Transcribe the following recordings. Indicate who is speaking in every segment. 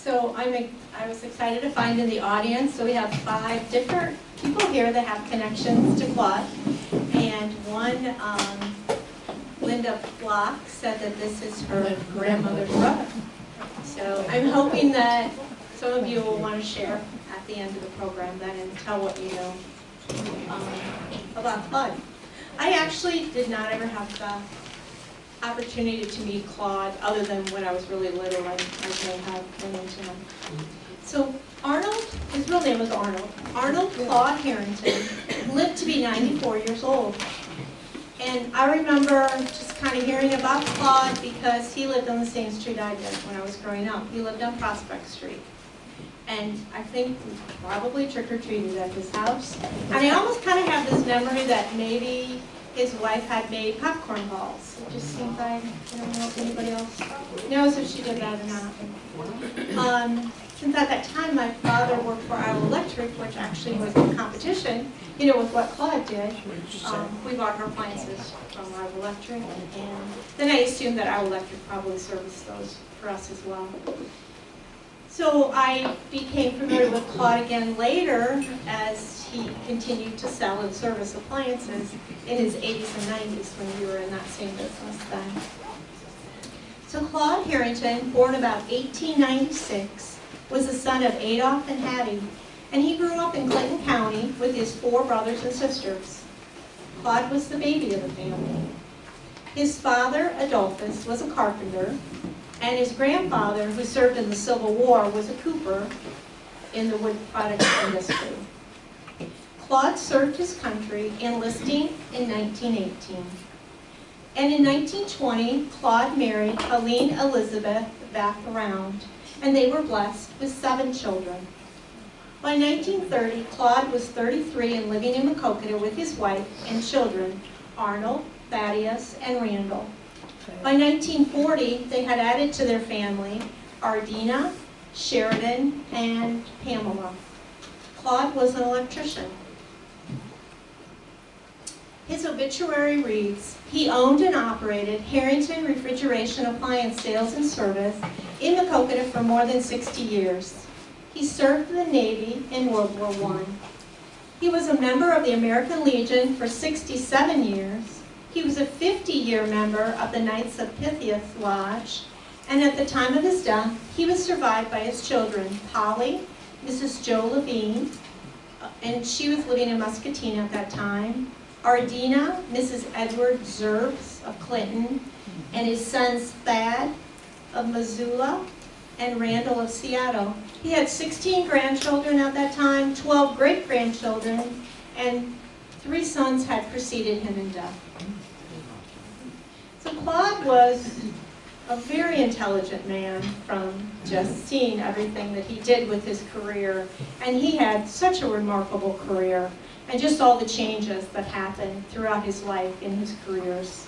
Speaker 1: So I was excited to find in the audience, so we have 5 different people here that have connections to Claude. And one, Linda Block, said that this is her grandmother's brother. So I'm hoping that some of you will want to share at the end of the program then and tell what you know about Claude. I actually did not ever have the opportunity to meet Claude other than when I was really little. I may have run into him. So Arnold, his real name was Arnold. Arnold Claude Harrington lived to be 94 years old. And I remember just kind of hearing about Claude because he lived on the same street I did when I was growing up. He lived on Prospect Street. And I think we probably trick-or-treated at his house. And I almost kind of have this memory that maybe his wife had made popcorn balls. It just seems like, I don't know if anybody else knows if she did that or not. Since at that time my father worked for Iowa Electric, which actually was in competition, you know, with what Claude did, we bought our appliances from Iowa Electric, and then I assumed that Iowa Electric probably serviced those for us as well. So I became familiar with Claude again later as he continued to sell and service appliances in his 80s and 90s when we were in that same business then. So Claude Harrington, born about 1896, was the son of Adolph and Hattie, and he grew up in Clinton County with his 4 brothers and sisters. Claude was the baby of the family. His father, Adolphus, was a carpenter, and his grandfather, who served in the Civil War, was a cooper in the wood products industry. Claude served his country, enlisting in 1918. And in 1920, Claude married Helene Elizabeth Round, and they were blessed with 7 children. By 1930, Claude was 33 and living in Maquoketa with his wife and children, Arnold, Thaddeus, and Randall. By 1940, they had added to their family Ardina, Sheridan, and Pamela. Claude was an electrician. His obituary reads, he owned and operated Harrington Refrigeration Appliance Sales and Service in Maquoketa for more than 60 years. He served the Navy in World War I. He was a member of the American Legion for 67 years. He was a 50-year member of the Knights of Pythias Lodge, and at the time of his death, he was survived by his children, Polly, Mrs. Joe Levine, and she was living in Muscatine at that time, Ardina, Mrs. Edward Zerbs of Clinton, and his sons Thad of Missoula and Randall of Seattle. He had 16 grandchildren at that time, 12 great-grandchildren, and 3 sons had preceded him in death. So Claude was a very intelligent man from just seeing everything that he did with his career, and he had such a remarkable career, and just all the changes that happened throughout his life in his careers.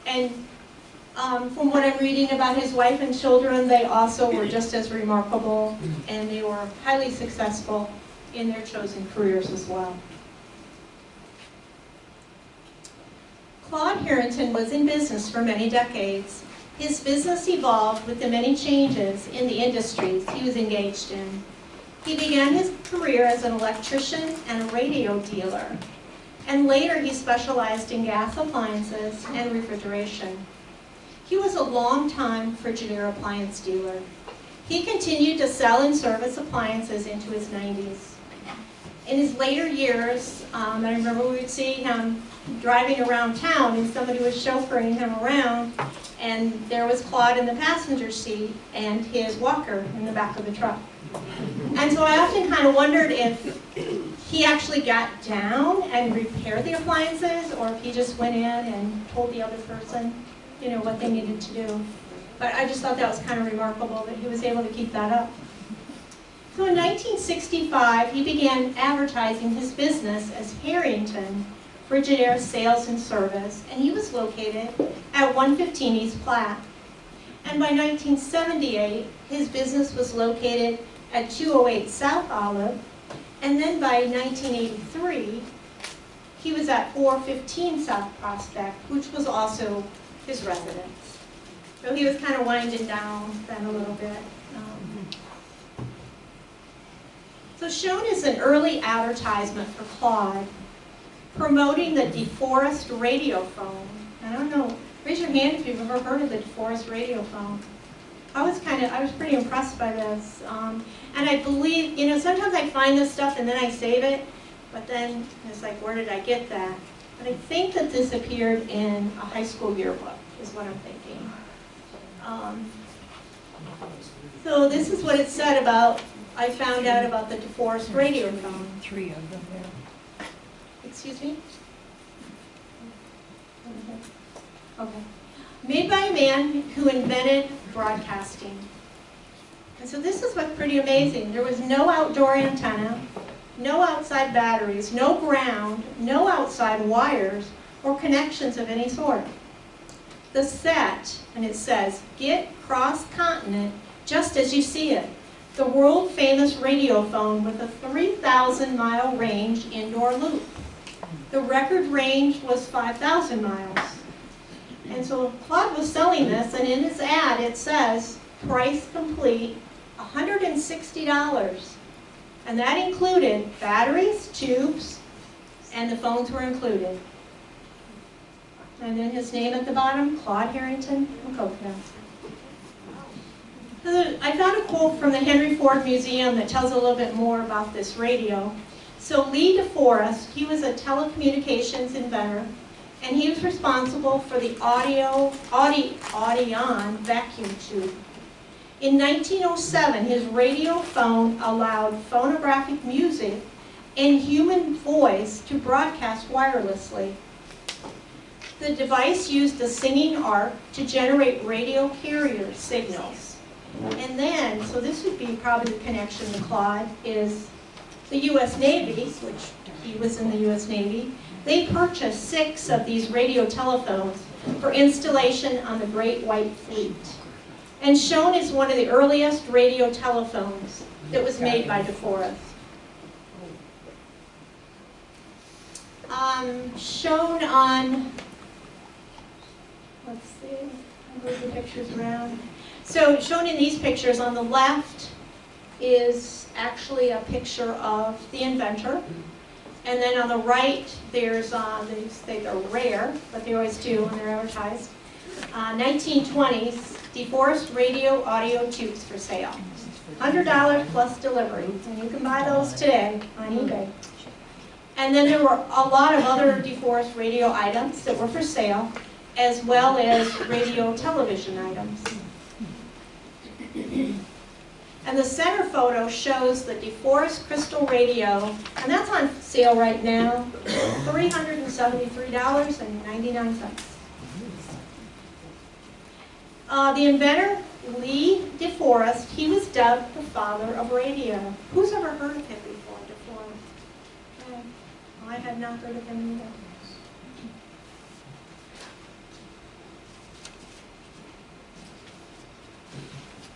Speaker 1: And from what I'm reading about his wife and children, they also were just as remarkable, and they were highly successful in their chosen careers as well. Claude Harrington was in business for many decades. His business evolved with the many changes in the industries he was engaged in. He began his career as an electrician and a radio dealer, and later he specialized in gas appliances and refrigeration. He was a long-time Frigidaire appliance dealer. He continued to sell and service appliances into his 90s. In his later years, I remember we would see him driving around town and somebody was chauffeuring him around, and there was Claude in the passenger seat and his walker in the back of the truck. And so I often kind of wondered if he actually got down and repaired the appliances, or if he just went in and told the other person, you know, what they needed to do. But I just thought that was kind of remarkable that he was able to keep that up. So in 1965, he began advertising his business as Harrington Frigidaire Sales and Service, and he was located at 115 East Platte. And by 1978, his business was located at 208 South Olive, and then by 1983, he was at 415 South Prospect, which was also his residence. So he was kind of winding down then a little bit. So shown is an early advertisement for Claude promoting the DeForest radiophone. I don't know, raise your hand if you've ever heard of the DeForest radiophone. I was pretty impressed by this. And I believe, you know, sometimes I find this stuff and then I save it, but then it's like, where did I get that? But I think that this appeared in a high school yearbook, is what I'm thinking. So this is what it said about, I found out about the DeForest radiophone.
Speaker 2: 3 of them there.
Speaker 1: Excuse me? Okay. Made by a man who invented broadcasting. And so this is what's pretty amazing. There was no outdoor antenna, no outside batteries, no ground, no outside wires, or connections of any sort. The set, and it says, get cross-continent just as you see it. The world-famous radiophone with a 3,000-mile range indoor loop. The record range was 5,000 miles. And so Claude was selling this, and in his ad it says, price complete, $160. And that included batteries, tubes, and the phones were included. And then his name at the bottom, Claude Harrington from Coconut. I found a quote from the Henry Ford Museum that tells a little bit more about this radio. So Lee DeForest, he was a telecommunications inventor, and he was responsible for the Audion vacuum tube. In 1907, his radio phone allowed phonographic music and human voice to broadcast wirelessly. The device used a singing arc to generate radio carrier signals. And then, so this would be probably the connection to Claude, is the U.S. Navy, which he was in the U.S. Navy. They purchased 6 of these radio telephones for installation on the Great White Fleet. And shown is one of the earliest radio telephones that was made by DeForest. Shown on, let's see, I'll move the pictures around. So shown in these pictures on the left is actually a picture of the inventor. And then on the right, there's, they say they're rare, but they always do when they're advertised. 1920s, DeForest radio audio tubes for sale. $100 plus delivery. And you can buy those today on eBay. And then there were a lot of other DeForest radio items that were for sale, as well as radio television items. And the center photo shows the DeForest Crystal Radio, and that's on sale right now, $373.99. The inventor, Lee DeForest, he was dubbed the father of radio. Who's ever heard of him before, DeForest? Okay. Well, I had not heard of him either.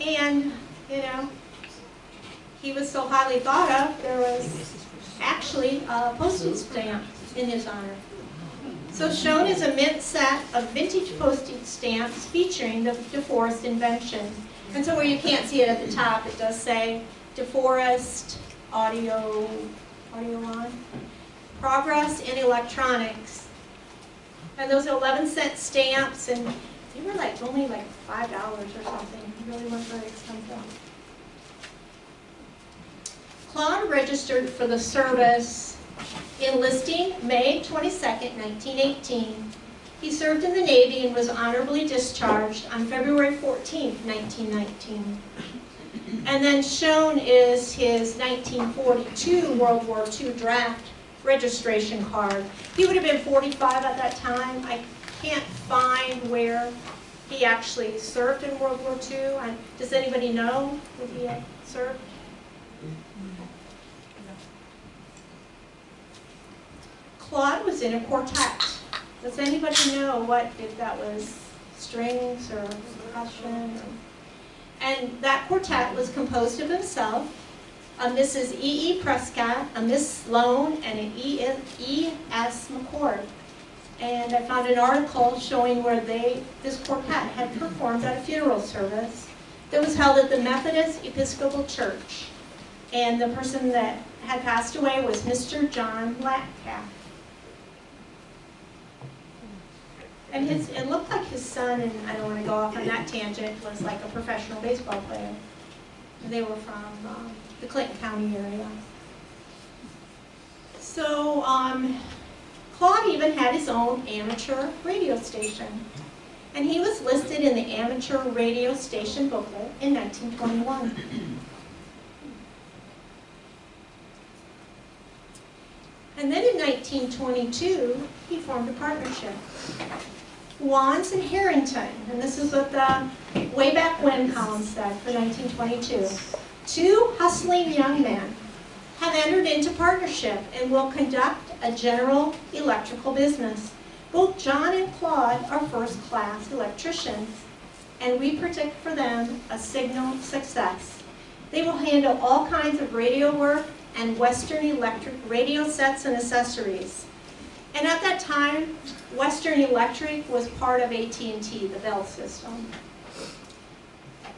Speaker 1: And, you know, he was so highly thought of, there was actually a postage stamp in his honor. So shown is a mint set of vintage postage stamps featuring the DeForest invention. And so where you can't see it at the top, it does say DeForest Audio on, Progress in Electronics. And those are 11-cent stamps, and they were like only like $5 or something. They really weren't very expensive. Claude registered for the service enlisting May 22nd, 1918. He served in the Navy and was honorably discharged on February 14th, 1919. And then shown is his 1942 World War II draft registration card. He would have been 45 at that time. I can't find where he actually served in World War II. Does anybody know that he had served? Claude was in a quartet. Does anybody know what, if that was strings or percussion? And that quartet was composed of himself, a Mrs. E.E. Prescott, a Miss Sloan, and an E.S. McCord. And I found an article showing where this quartet had performed at a funeral service that was held at the Methodist Episcopal Church. And the person that had passed away was Mr. John Latcalf. And it looked like his son, and I don't want to go off on that tangent, was like a professional baseball player. And they were from the Clinton County area. So Claude even had his own amateur radio station. And he was listed in the amateur radio station booklet in 1921. And then in 1922, he formed a partnership. Wands and Harrington, and this is what the way back when column said for 1922. Two hustling young men have entered into partnership and will conduct a general electrical business. Both John and Claude are first-class electricians, and we predict for them a signal success. They will handle all kinds of radio work and Western Electric radio sets and accessories. And at that time, Western Electric was part of AT&T, the Bell system.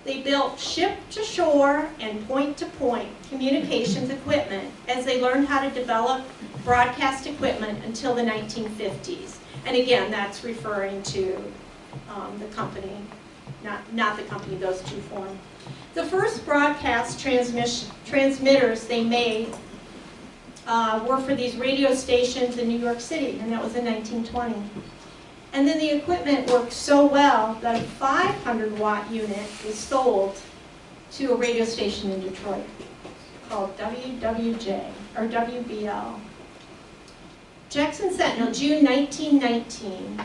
Speaker 1: They built ship-to-shore and point-to-point communications equipment as they learned how to develop broadcast equipment until the 1950s. And again, that's referring to the company, not the company those two formed. The first broadcast transmitters they made were for these radio stations in New York City, and that was in 1920. And then the equipment worked so well that a 500-watt unit was sold to a radio station in Detroit called WWJ, or WBL. Jackson Sentinel, June 1919,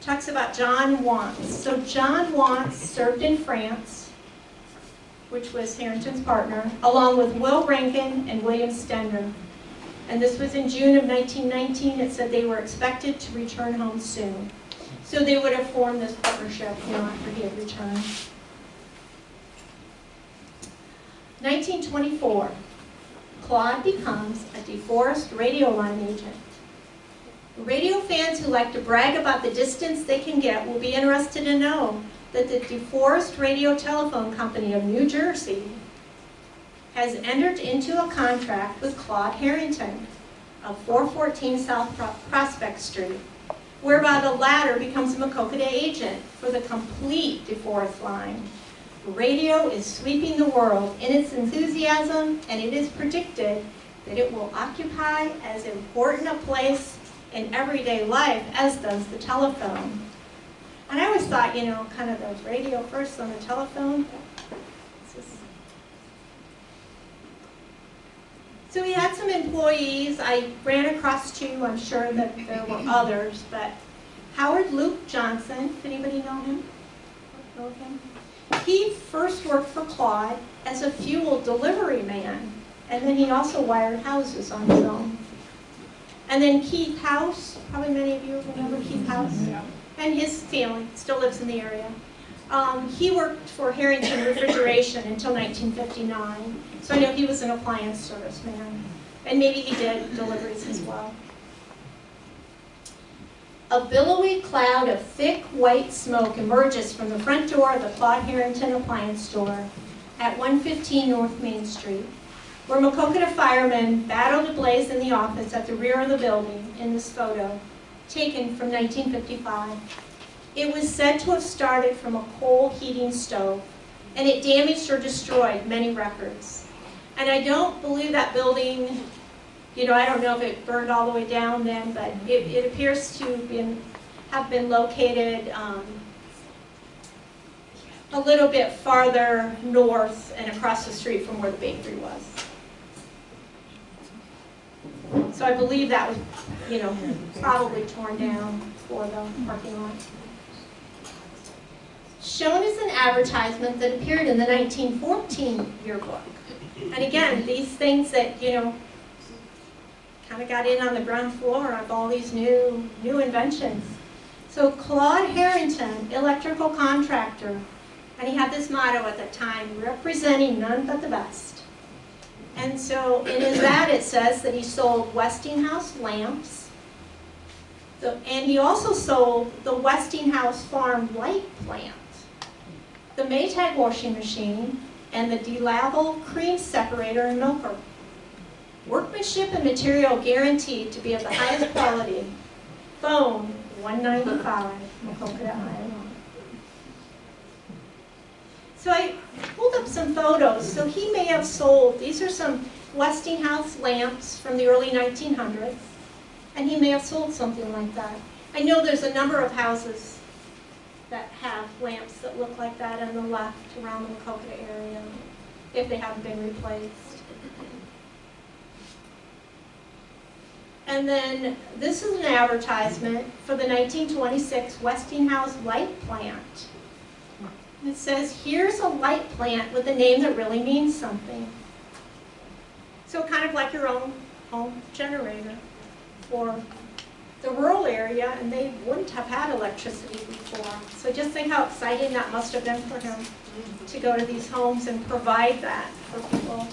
Speaker 1: talks about John Wantz. So John Wantz served in France, which was Harrington's partner, along with Will Rankin and William Stender. And this was in June of 1919. It said they were expected to return home soon. So they would have formed this partnership, after he had returned. 1924, Claude becomes a DeForest radio line agent. Radio fans who like to brag about the distance they can get will be interested to know that the DeForest Radio Telephone Company of New Jersey has entered into a contract with Claude Harrington of 414 South Prospect Street, whereby the latter becomes a Maquoketa agent for the complete DeForest line. Radio is sweeping the world in its enthusiasm, and it is predicted that it will occupy as important a place in everyday life as does the telephone. And I always thought, kind of those radio first on the telephone. So he had some employees. I ran across two. I'm sure that there were others, but Howard Luke Johnson, if anybody know him? Know of him? He first worked for Claude as a fuel delivery man, and then he also wired houses on his own. And then Keith House, probably many of you remember Keith House,
Speaker 2: Yeah.
Speaker 1: and his family still lives in the area. He worked for Harrington Refrigeration until 1959, so I know he was an appliance service man, and maybe he did deliveries as well. A billowy cloud of thick white smoke emerges from the front door of the Claude Harrington appliance store at 115 North Main Street, where Maquoketa firemen battled a blaze in the office at the rear of the building in this photo, taken from 1955. It was said to have started from a coal heating stove, and it damaged or destroyed many records. And I don't believe that building, I don't know if it burned all the way down then, but it appears to have been located a little bit farther north and across the street from where the bakery was. So I believe that was, probably torn down for the parking lot. Shown is an advertisement that appeared in the 1914 yearbook. And again, these things that, kind of got in on the ground floor of all these new inventions. So Claude Harrington, electrical contractor, and he had this motto at the time, representing none but the best. And so in his ad it says that he sold Westinghouse lamps, and he also sold the Westinghouse farm light plant, the Maytag washing machine, and the DeLaval cream separator and milker. Workmanship and material guaranteed to be of the highest quality. Phone 195, Coconut Island. So I pulled up some photos. So he may have sold, these are some Westinghouse lamps from the early 1900s, and he may have sold something like that. I know there's a number of houses that have lamps that look like that on the left around the Coconut area, if they haven't been replaced. And then this is an advertisement for the 1926 Westinghouse light plant. It says, here's a light plant with a name that really means something. So kind of like your own home generator for the rural area, and they wouldn't have had electricity before. So just think how exciting that must have been for him to go to these homes and provide that for people.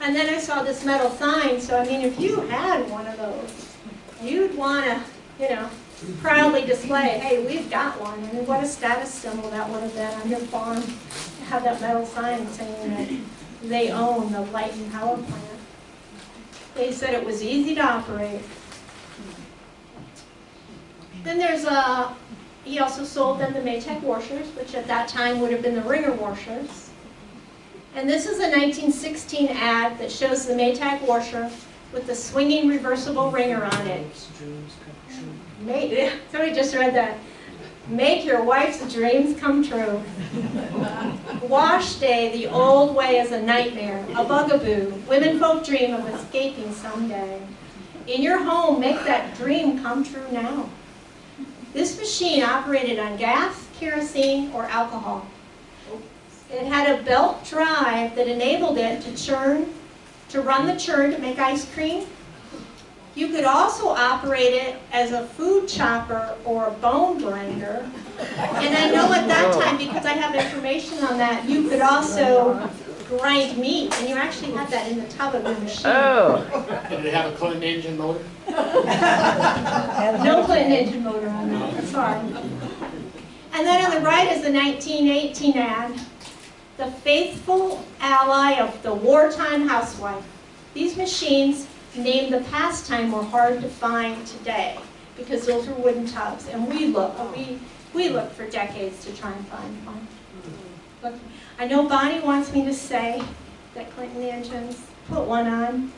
Speaker 1: And then I saw this metal sign, so I mean, if you had one of those, you'd want to, you know, proudly display, hey, we've got one. I mean, what a status symbol that would have been on your farm to have that metal sign saying that they own the light and power plant. They said it was easy to operate. Then there's he also sold them the Maytag washers, which at that time would have been the Ringer washers. And this is a 1916 ad that shows the Maytag washer with the swinging reversible Ringer on it. Somebody just read that. Make your wife's dreams come true. Wash day the old way is a nightmare, a bugaboo. Women folk dream of escaping someday. In your home, make that dream come true now. This machine operated on gas, kerosene, or alcohol. It had a belt drive that enabled it to run the churn to make ice cream. You could also operate it as a food chopper or a bone grinder. And I know at that time, because I have information on that, you could also grind meat, and you actually had that in the tub of the machine.
Speaker 3: Oh. Did it have a Clinton engine motor?
Speaker 1: No Clinton engine motor on that, sorry. And then on the right is the 1918 ad. The faithful ally of the wartime housewife. These machines, named the pastime, were hard to find today because those were wooden tubs, and we looked for decades to try and find one. Look, I know Bonnie wants me to say that Clinton engines put one on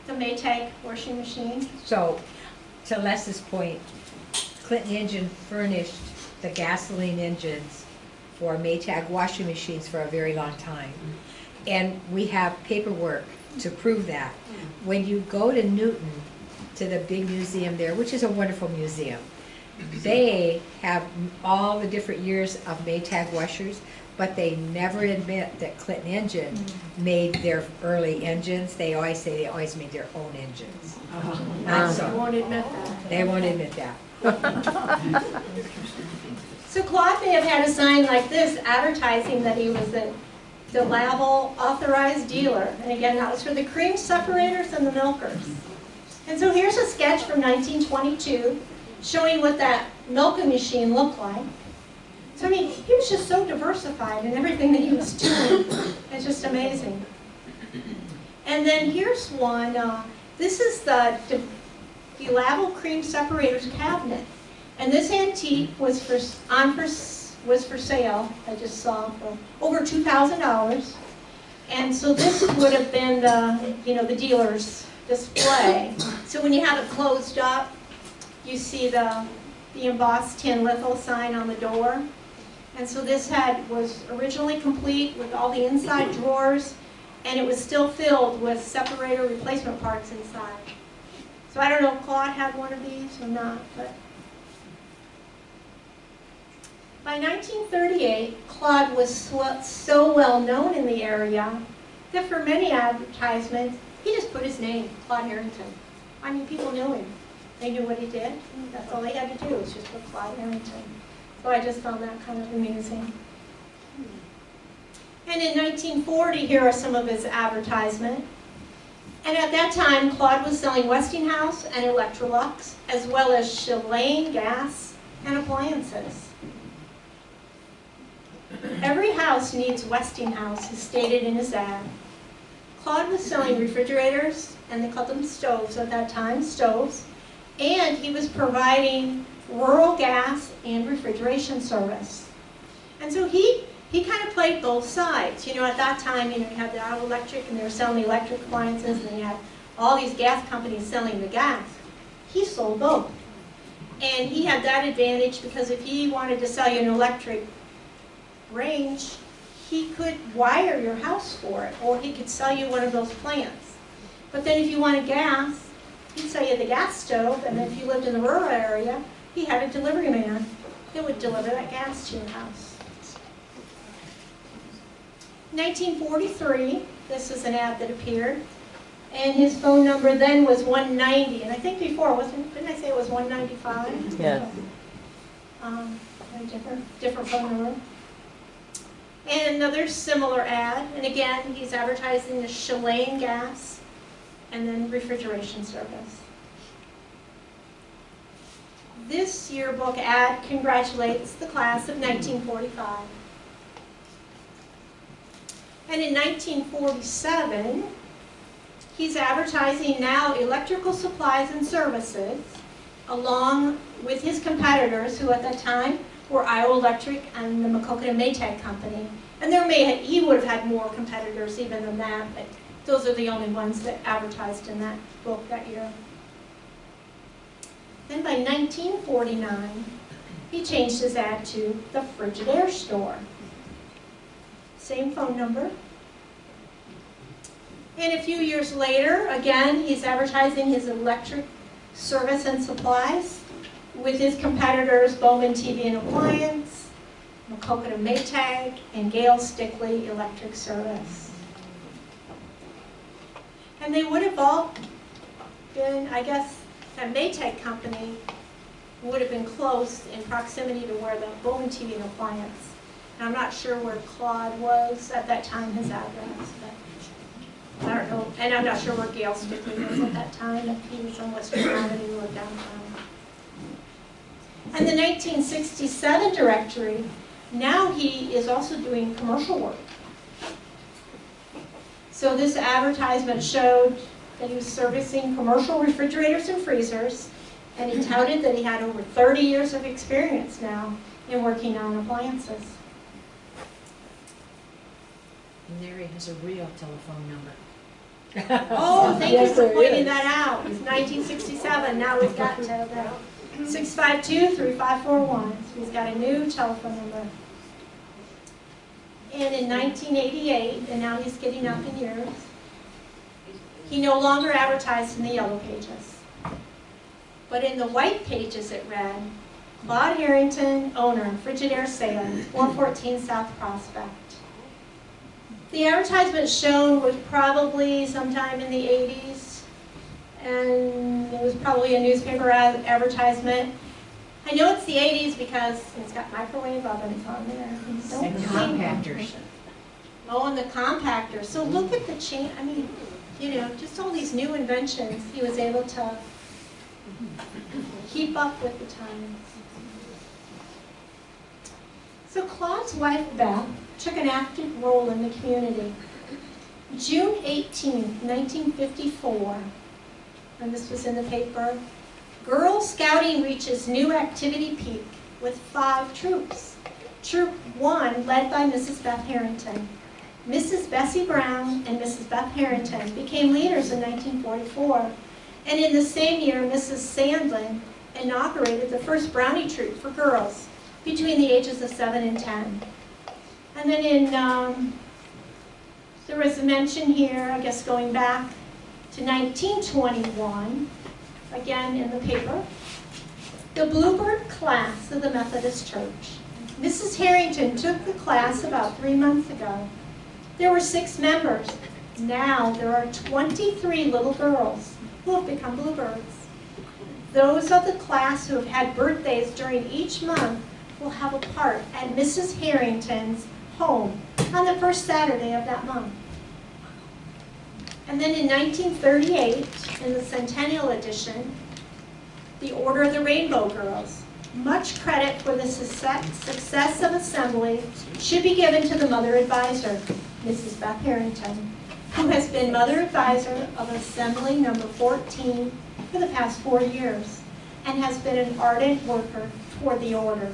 Speaker 1: the Maytag washing machine.
Speaker 2: So, to Les's point, Clinton engine furnished the gasoline engines for Maytag washing machines for a very long time. And we have paperwork to prove that. When you go to Newton, to the big museum there, which is a wonderful museum, they have all the different years of Maytag washers, but they never admit that Clinton engine made their early engines. They always say they always made their own engines. Not so.
Speaker 1: They won't admit that.
Speaker 2: They won't admit that.
Speaker 1: So Claude may have had a sign like this advertising that he was a DeLaval authorized dealer. And again, that was for the cream separators and the milkers. And so here's a sketch from 1922 showing what that milking machine looked like. So I mean, he was just so diversified in everything that he was doing. It's just amazing. And then here's one. This is the DeLaval cream separators cabinet. And this antique was for sale, I just saw, for over $2,000. And so this would have been the, the dealer's display. So when you have it closed up, you see the embossed tin litho sign on the door. And so this was originally complete with all the inside drawers, and it was still filled with separator replacement parts inside. So I don't know if Claude had one of these or not, but by 1938, Claude was so well known in the area that for many advertisements, he just put his name, Claude Harrington. I mean, people knew him. They knew what he did. That's all they had to do was just put Claude Harrington. So I just found that kind of amazing. And in 1940, here are some of his advertisements. And at that time, Claude was selling Westinghouse and Electrolux, as well as Chilean gas and appliances. Every house needs Westinghouse, he stated in his ad. Claude was selling refrigerators, and they called them stoves at that time, stoves, and he was providing rural gas and refrigeration service. And so he kind of played both sides. You know, at that time, you had the auto electric, and they were selling the electric appliances, and you had all these gas companies selling the gas. He sold both. And he had that advantage because if he wanted to sell you an electric range, he could wire your house for it, or he could sell you one of those plants. But then if you wanted gas, he'd sell you the gas stove, and then if you lived in the rural area, he had a delivery man that would deliver that gas to your house. 1943, this was an ad that appeared, and his phone number then was 190, and I think before, didn't I say it was 195?
Speaker 4: Yes.
Speaker 1: A different phone number. And another similar ad, and again, he's advertising the Chilean gas and then refrigeration service. This yearbook ad congratulates the class of 1945. And in 1947, he's advertising now electrical supplies and services along with his competitors, who at that time were Iowa Electric and the McCoken and Maytag Company. And he would have had more competitors even than that, but those are the only ones that advertised in that book that year. Then by 1949, he changed his ad to the Frigidaire store. Same phone number. And a few years later, again, he's advertising his electric service and supplies with his competitors, Bowman TV and Appliance, McCoken and Maytag, and Gale Stickley Electric Service. And they would have all been, I guess, that Maytag company would have been close in proximity to where the Bowman TV and Appliance. And I'm not sure where Claude was at that time, his address, but I don't know. And I'm not sure where Gale Stickley was at that time, if he was on Western Avenue or downtown. And the 1967 directory, now he is also doing commercial work. So this advertisement showed that he was servicing commercial refrigerators and freezers, and he touted that he had over 30 years of experience now in working on appliances.
Speaker 5: And there he has a real telephone number.
Speaker 1: Oh, thank
Speaker 2: Yes,
Speaker 1: you for
Speaker 2: there
Speaker 1: pointing
Speaker 2: is.
Speaker 1: that out. It's 1967, now we've got to that. 652-3541, so he's got a new telephone number. And in 1988, and now he's getting up in years, he no longer advertised in the yellow pages. But in the white pages it read, Claude Harrington, owner, Frigidaire Sales, 414 South Prospect. The advertisement shown was probably sometime in the 80s, and it was probably a newspaper advertisement. I know it's the 80s because it's got microwave ovens on there.
Speaker 5: And compactors.
Speaker 1: Oh, and the compactor. So look at the change. I mean, you know, just all these new inventions. He was able to keep up with the times. So Claude's wife, Beth, took an active role in the community. June 18, 1954, and this was in the paper, Girl Scouting reaches new activity peak with 5 troops. Troop 1, led by Mrs. Beth Harrington. Mrs. Bessie Brown and Mrs. Beth Harrington became leaders in 1944, and in the same year, Mrs. Sandlin inaugurated the first Brownie troop for girls between the ages of 7 and 10. And then there was a mention here, I guess going back to 1921, again in the paper, the Bluebird class of the Methodist Church. Mrs. Harrington took the class about 3 months ago. There were 6 members. Now there are 23 little girls who have become Bluebirds. Those of the class who have had birthdays during each month will have a part at Mrs. Harrington's home on the first Saturday of that month. And then in 1938, in the Centennial Edition, the Order of the Rainbow Girls. Much credit for the success of assembly should be given to the mother advisor, Mrs. Beth Harrington, who has been mother advisor of Assembly number 14 for the past 4 years and has been an ardent worker toward the order.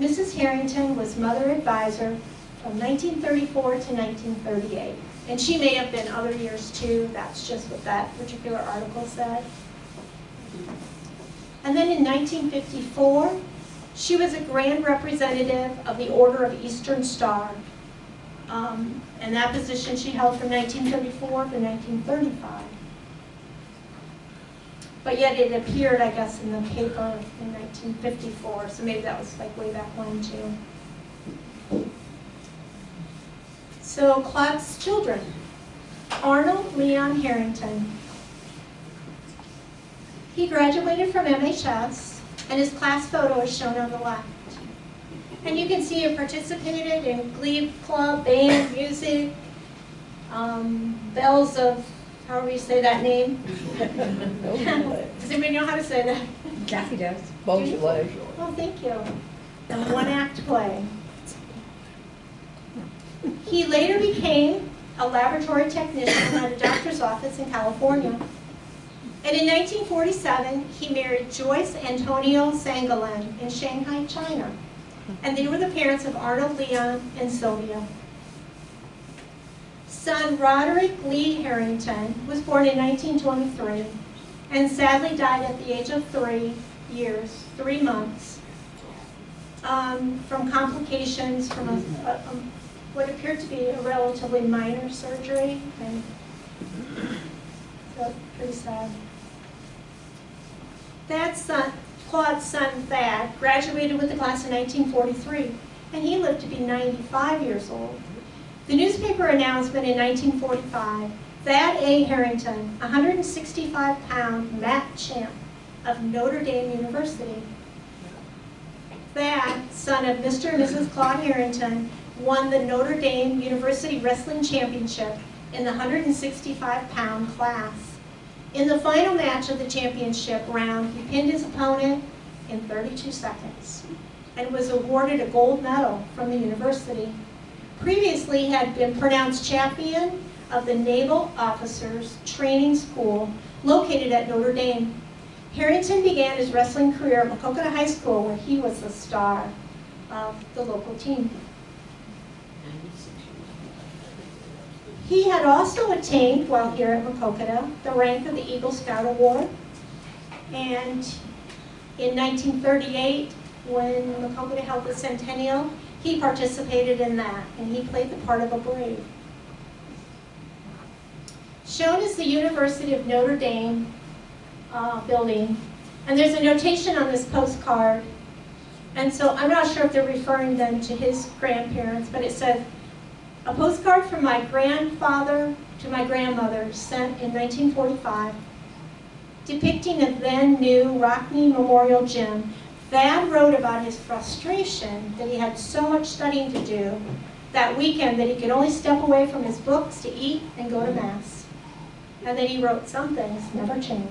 Speaker 1: Mrs. Harrington was mother advisor from 1934 to 1938. And she may have been other years too. That's just what that particular article said. And then in 1954, she was a grand representative of the Order of Eastern Star. And that position she held from 1934 to 1935. But yet it appeared, I guess, in the paper in 1954, so maybe that was like way back when too. So Claude's children, Arnold Leon Harrington. He graduated from MHS, and his class photo is shown on the left. And you can see he participated in glee club, band, music, bells of, however you say that name. Does anybody know how to say that?
Speaker 2: Kathy does.
Speaker 4: Beaujolais.
Speaker 1: Oh, thank you. And one-act play. He later became a laboratory technician at a doctor's office in California. And in 1947, he married Joyce Antonio Sangalen in Shanghai, China. And they were the parents of Arnold Leon and Sylvia. Son Roderick Lee Harrington was born in 1923 and sadly died at the age of 3 years, 3 months, from complications from what appeared to be a relatively minor surgery. And so pretty sad. Thad's son, Claude's son Thad, graduated with the class in 1943, and he lived to be 95 years old. The newspaper announcement in 1945, Thad A. Harrington, 165-pound mat champ of Notre Dame University. Thad, son of Mr. and Mrs. Claude Harrington, won the Notre Dame University Wrestling Championship in the 165-pound class. In the final match of the championship round, he pinned his opponent in 32 seconds and was awarded a gold medal from the university. Previously, he had been pronounced champion of the Naval Officers Training School located at Notre Dame. Harrington began his wrestling career at Maquoketa High School, where he was the star of the local team. He had also attained, while here at Maquoketa, the rank of the Eagle Scout Award. And in 1938, when Maquoketa held the centennial, he participated in that, and he played the part of a brave. Shown is the University of Notre Dame building, and there's a notation on this postcard, and so I'm not sure if they're referring then to his grandparents, but it says, a postcard from my grandfather to my grandmother sent in 1945, depicting a then new Rockney Memorial Gym. Thad wrote about his frustration that he had so much studying to do that weekend that he could only step away from his books to eat and go to Mass. And then he wrote, some things never change.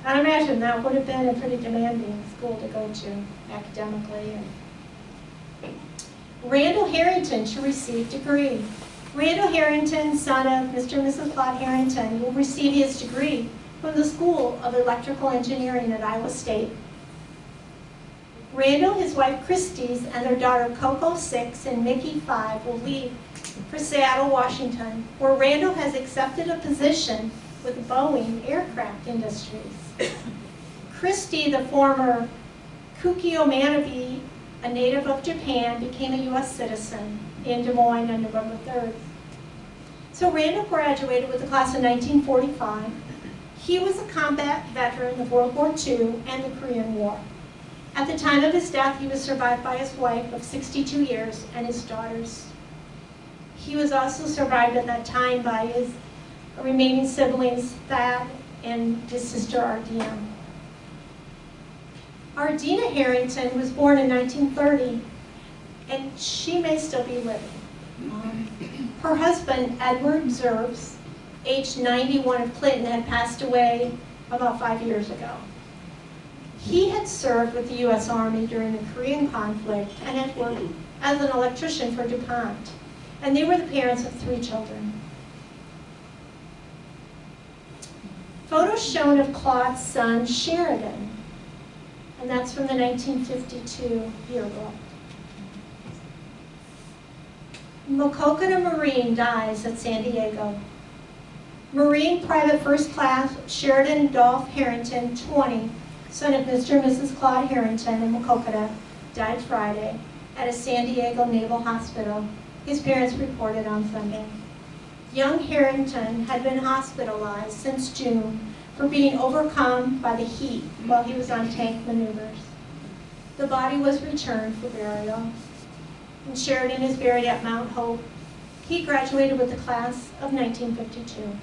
Speaker 1: I imagine that would have been a pretty demanding school to go to academically. Randall Harrington to receive degree. Randall Harrington, son of Mr. and Mrs. Claude Harrington, will receive his degree from the School of Electrical Engineering at Iowa State. Randall, his wife Christie's, and their daughter Coco, 6, and Mickey, 5, will leave for Seattle, Washington, where Randall has accepted a position with Boeing Aircraft Industries. Christie, the former Kukio Manabe, a native of Japan, became a U.S. citizen in Des Moines on November 3rd. So Randall graduated with the class in 1945. He was a combat veteran of World War II and the Korean War. At the time of his death, he was survived by his wife of 62 years and his daughters. He was also survived at that time by his remaining siblings, Thad and his sister Ardina. Ardina Harrington was born in 1930, and she may still be living. Her husband, Edward Zerbs, aged 91 of Clinton, had passed away about 5 years ago. He had served with the U.S. Army during the Korean conflict and had worked as an electrician for DuPont. And they were the parents of 3 children. Photos shown of Claude's son, Sheridan, and that's from the 1952 yearbook. Makokata Marine dies at San Diego. Marine Private First Class Sheridan Dolph Harrington, 20, son of Mr. and Mrs. Claude Harrington in Makokata, died Friday at a San Diego Naval Hospital. His parents reported on Sunday. Young Harrington had been hospitalized since June for being overcome by the heat while he was on tank maneuvers. The body was returned for burial, and Sheridan is buried at Mount Hope. He graduated with the class of 1952.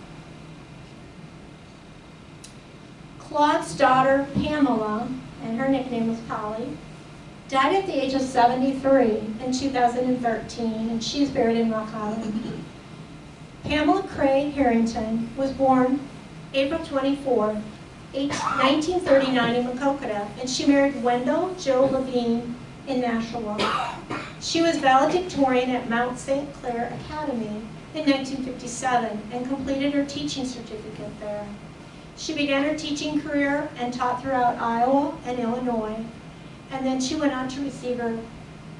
Speaker 1: Claude's daughter, Pamela, and her nickname was Polly, died at the age of 73 in 2013, and she's buried in Rock Island. Pamela Cray Harrington was born April 24, 1939 in Makokata, and she married Wendell Joe Levine in Nashua. She was valedictorian at Mount St. Clair Academy in 1957 and completed her teaching certificate there. She began her teaching career and taught throughout Iowa and Illinois, and then she went on to receive her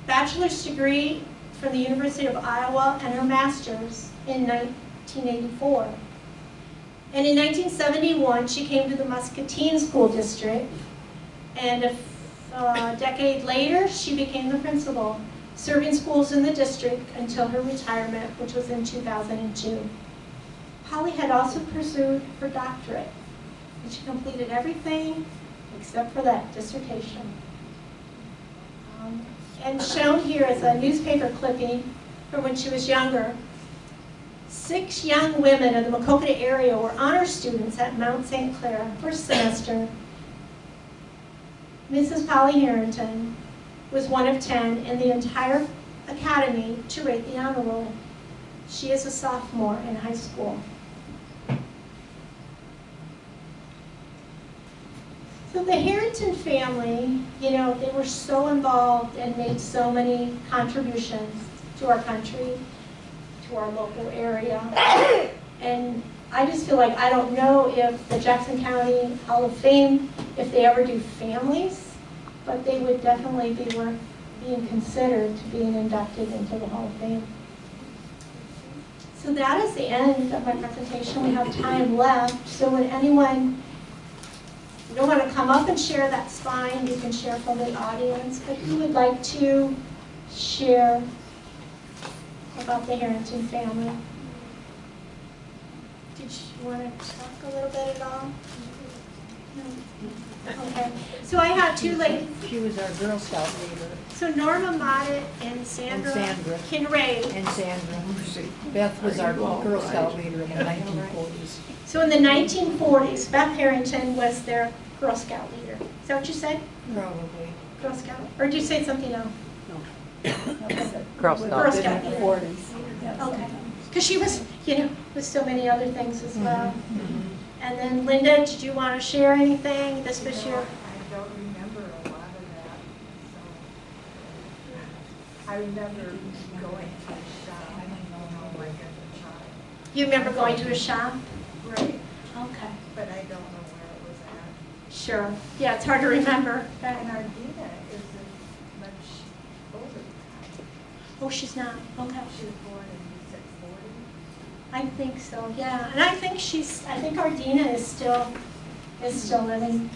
Speaker 1: bachelor's degree from the University of Iowa and her master's in 1984. And in 1971, she came to the Muscatine School District, and a decade later, she became the principal, serving schools in the district until her retirement, which was in 2002. Holly had also pursued her doctorate, and she completed everything except for that dissertation. And shown here is a newspaper clipping from when she was younger. 6 young women in the Makokata area were honor students at Mount St. Clair, first semester. Mrs. Polly Harrington was one of 10 in the entire academy to rate the honor roll. She is a sophomore in high school. So the Harrington family, you know, they were so involved and made so many contributions to our country, to our local area. And I just feel like I don't know if the Jackson County Hall of Fame, if they ever do families, but they would definitely be worth being considered to being inducted into the Hall of Fame. So that is the end of my presentation. We have time left. So would anyone, you don't want to come up and share, that's fine. You can share from the audience. But who would like to share about the Harrington family? Did you want to talk a little bit at all? No? Okay. So I have 2 ladies.
Speaker 5: She was our Girl Scout leader.
Speaker 1: So Norma Moditt and Sandra Kinray.
Speaker 5: And Sandra. Beth was our Girl Scout leader in the 1940s.
Speaker 1: So in the 1940s, Beth Harrington was their Girl Scout leader. Is that what you said?
Speaker 5: Probably.
Speaker 1: Girl Scout? Or did you say something else?
Speaker 4: Girl Scout.
Speaker 1: Girl Scout leader. Okay. Because she was, you know, with so many other things as well. And then Linda, did you want to share anything? This was your...
Speaker 6: I don't remember a lot of that. So I remember going to the shop, like as a child.
Speaker 1: You remember going to a shop?
Speaker 6: Right,
Speaker 1: Okay.
Speaker 6: but I don't know where it was at.
Speaker 1: Sure. Yeah, it's hard to remember.
Speaker 6: And Ardina isn't much older than that.
Speaker 1: Oh, she's not. Okay.
Speaker 6: She was born in, you said 40?
Speaker 1: I think so, yeah. And I think Ardina is still living.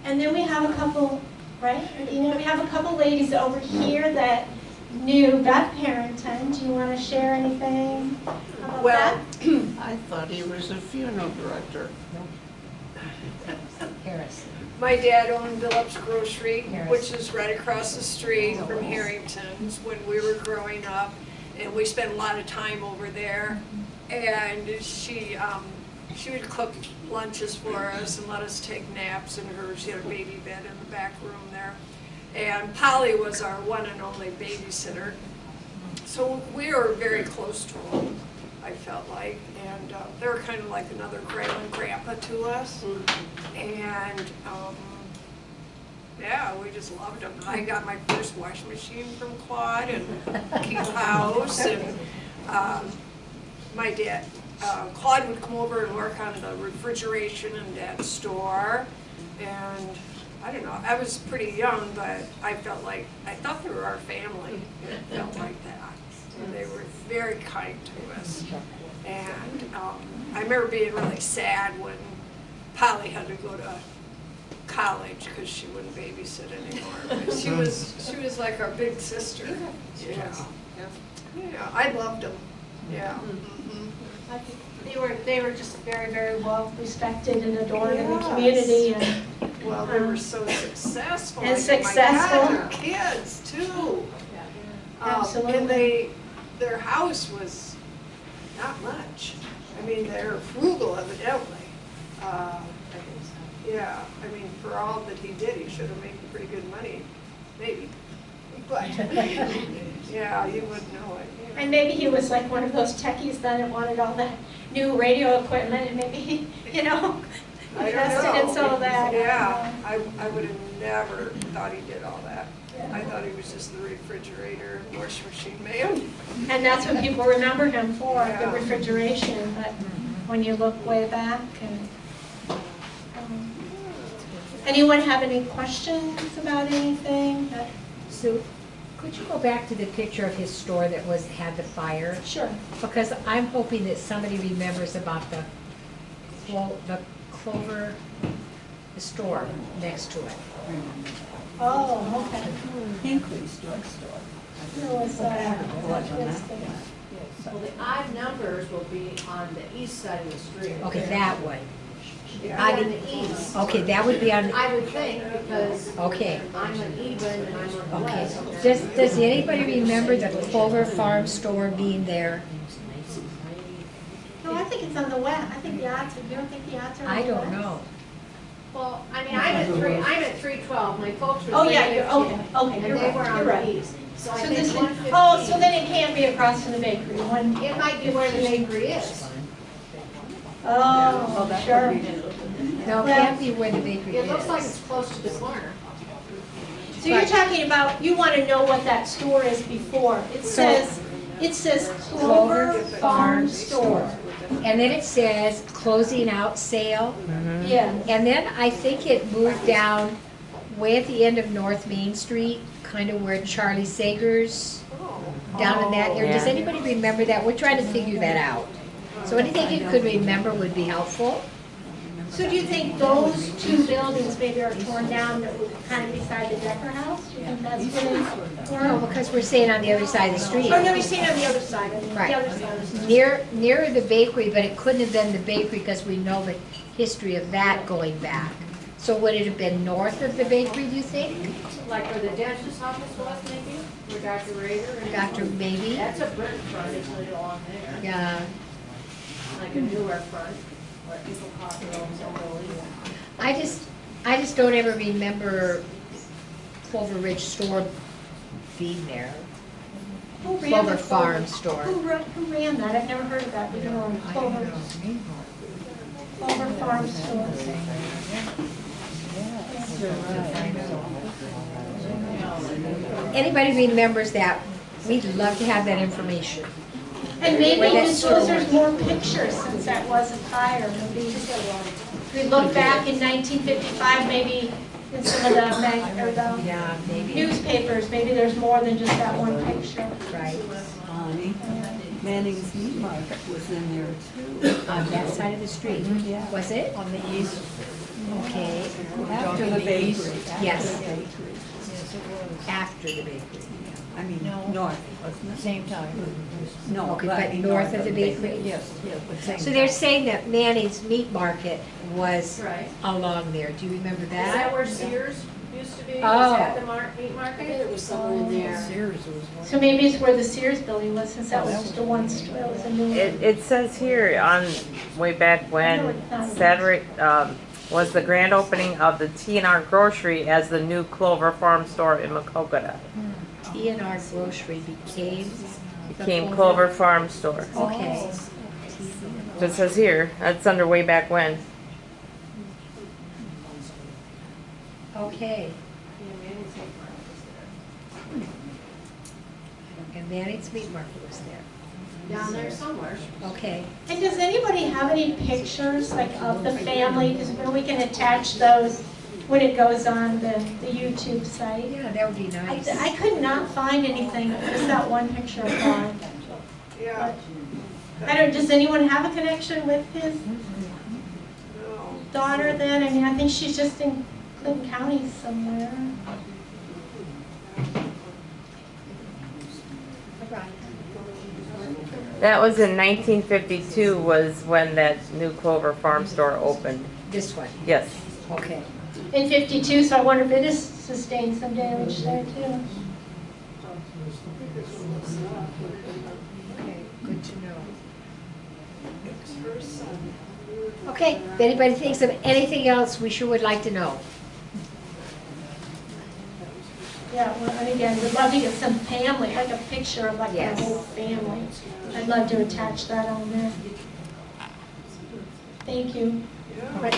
Speaker 1: And then we have a couple, right, Ardina? We have a couple ladies over here that knew Beth Harrington. Do you want to share anything about
Speaker 7: Well,
Speaker 1: that?
Speaker 7: I thought he was a funeral director.
Speaker 2: Harris.
Speaker 7: My dad owned Phillips Grocery,
Speaker 2: Harris.
Speaker 7: which is right across the street from Harrington's when we were growing up. And we spent a lot of time over there. And she would cook lunches for us and let us take naps in hers. She had a baby bed in the back room there. And Polly was our one and only babysitter. So we were very close to them, I felt like. And they were kind of like another grandma and grandpa to us. And Yeah, we just loved them. I got my first washing machine from Claude and Keep House, and my dad, Claude would come over and work on the refrigeration in Dad's store, and I don't know, I was pretty young, but I thought they were our family. It felt like that. And they were very kind to us. And I remember being really sad when Polly had to go to college because she wouldn't babysit anymore. But she was like our big sister. Yeah. Yeah, I loved them. Yeah.
Speaker 1: I think they were just very, very well respected and adored in the community, and
Speaker 7: Well, they were so successful.
Speaker 1: And
Speaker 7: I think,
Speaker 1: successful.
Speaker 7: My God, their kids too.
Speaker 1: Absolutely.
Speaker 7: And their house was not much. I mean, they're frugal evidently. Yeah, I mean, for all that he did, he should have made pretty good money, maybe. But, yeah, you wouldn't know it. Yeah.
Speaker 1: And maybe he was like one of those techies then that wanted all that new radio equipment, and maybe he,
Speaker 7: I don't
Speaker 1: invested in some of that.
Speaker 7: Yeah, I would have never thought he did all that. I thought he was just the refrigerator and washing machine man.
Speaker 1: And that's what people remember him for,
Speaker 7: Yeah.
Speaker 1: the refrigeration, but when you look way back and... anyone have any questions about anything?
Speaker 2: Sue, could you go back to the picture of his store that had the fire?
Speaker 1: Sure.
Speaker 2: Because I'm hoping that somebody remembers about the Clover, the store next to it.
Speaker 1: Oh, okay.
Speaker 5: Hinckley's drugstore.
Speaker 1: There was,
Speaker 8: Well, the odd numbers will be on the east side of the street.
Speaker 2: Okay, that one.
Speaker 8: On the east,
Speaker 2: Okay, that would be on,
Speaker 8: I would think, because
Speaker 2: okay.
Speaker 8: I'm an even and I'm on the
Speaker 2: Okay,
Speaker 8: west.
Speaker 2: does anybody remember the Clover Farm store being there?
Speaker 1: no, I think it's on the west. I think the odds, you don't think the odds are on
Speaker 2: I
Speaker 1: the
Speaker 2: don't
Speaker 1: west?
Speaker 2: know.
Speaker 8: Well, I mean, I'm at 312, my folks were
Speaker 1: Oh, yeah, you're,
Speaker 8: 315,
Speaker 1: okay,
Speaker 8: and
Speaker 1: you're
Speaker 8: they were
Speaker 1: right,
Speaker 8: on
Speaker 1: you're
Speaker 8: the
Speaker 1: right.
Speaker 8: east. So I
Speaker 1: So
Speaker 8: think
Speaker 1: this,
Speaker 8: 115.
Speaker 1: oh, so then it can't be across from the bakery,
Speaker 8: It might be where the bakery is.
Speaker 1: Oh,
Speaker 5: that
Speaker 1: sure.
Speaker 5: would be-
Speaker 2: No, it can't be where the bakery
Speaker 8: It looks like
Speaker 2: is.
Speaker 8: it's close to the corner.
Speaker 1: So you're talking about, you want to know what that store is before. It says Clover Farm Store.
Speaker 2: And then it says closing out sale.
Speaker 1: Yeah.
Speaker 2: And then I think it moved down way at the end of North Main Street, kind of where Charlie Sager's, down in that area. Does anybody remember that? We're trying to figure that out. So anything you could remember would be helpful.
Speaker 1: So do you think those two buildings maybe are torn down kind of beside the Decker House? Do you think that's where
Speaker 2: No,
Speaker 1: they were?
Speaker 2: because we're saying on the other side of the street.
Speaker 1: Oh, no, you're saying on the other side, I mean,
Speaker 2: Right.
Speaker 1: the other side.
Speaker 2: Nearer the bakery, but it couldn't have been the bakery because we know the history of that going back. So would it have been north of the bakery, do you think?
Speaker 8: Like where the dentist's office was maybe, where Dr. Rader and.
Speaker 2: Dr. Maybe?
Speaker 8: That's a brick front, isn't it, along there?
Speaker 2: Yeah.
Speaker 8: Like a newer front, where people call it their own building.
Speaker 2: I just don't ever remember Clover Ridge store being there.
Speaker 1: Who ran
Speaker 2: Clover
Speaker 1: the
Speaker 2: Farm store.
Speaker 1: Who ran that? I've never heard of that before. Clover Farm Store.
Speaker 2: Anybody remembers that, we'd love to have that information.
Speaker 1: And maybe
Speaker 2: Where that
Speaker 1: just
Speaker 2: store
Speaker 1: because there's more pictures since that wasn't fire. Maybe if we look back in 1955, maybe in some of the
Speaker 2: Yeah, maybe.
Speaker 1: newspapers, maybe there's more than just that one picture.
Speaker 2: Right.
Speaker 5: Bonnie, Manning's Meat Market was in there too.
Speaker 2: On that side of the street.
Speaker 5: Yeah.
Speaker 2: Was it?
Speaker 5: On the east,
Speaker 2: Okay.
Speaker 5: after the bakery.
Speaker 2: Yes.
Speaker 5: After the bakery.
Speaker 2: After the bakery.
Speaker 5: I mean, north, wasn't it? Same time. No.
Speaker 2: Okay,
Speaker 5: that'd
Speaker 2: but
Speaker 5: be
Speaker 2: north of the bakery?
Speaker 5: Yes, yes, but same
Speaker 2: So they're
Speaker 5: time.
Speaker 2: saying that Manning's Meat Market was
Speaker 8: Right.
Speaker 2: along there. Do you remember
Speaker 8: Is that
Speaker 2: that?
Speaker 8: where Sears used to be?
Speaker 2: Oh.
Speaker 8: Was that the meat market?
Speaker 6: It was somewhere in there.
Speaker 5: Sears was
Speaker 1: So maybe it's where the Sears building was, since that was just a one, it was a new one.
Speaker 4: It says here on, way back
Speaker 1: No,
Speaker 4: when,
Speaker 1: it's not.
Speaker 4: Saturday, was the grand opening of the T&R Grocery as the new Clover Farm store in Macokota.
Speaker 2: T&R Grocery became the
Speaker 4: Became Clover Farm store.
Speaker 2: Okay.
Speaker 4: So it says here, that's under way back when.
Speaker 2: Okay. And Manning's Meat Market was there.
Speaker 8: Down there somewhere.
Speaker 2: Okay.
Speaker 1: And does anybody have any pictures like of the family? Because we can attach those when it goes on the YouTube site.
Speaker 2: Yeah, that would be nice.
Speaker 1: I could not find anything, just that one picture of Claude.
Speaker 7: Yeah,
Speaker 1: I don't, does anyone have a connection with his
Speaker 7: no.
Speaker 1: daughter then? I mean, I think she's just in Clinton County somewhere.
Speaker 4: That was in 1952 was when that new Clover Farm store opened.
Speaker 2: This one,
Speaker 4: Yes.
Speaker 2: okay.
Speaker 1: In 52, so I wonder if it has sustained some damage there too.
Speaker 2: Okay, good to know. Okay, if anybody thinks of anything else we sure would like to know.
Speaker 1: Yeah, well, and again, we'd love to get some family, like a picture of like the
Speaker 2: Yes.
Speaker 1: whole family. I'd love to attach that on there. Thank you.
Speaker 2: All right,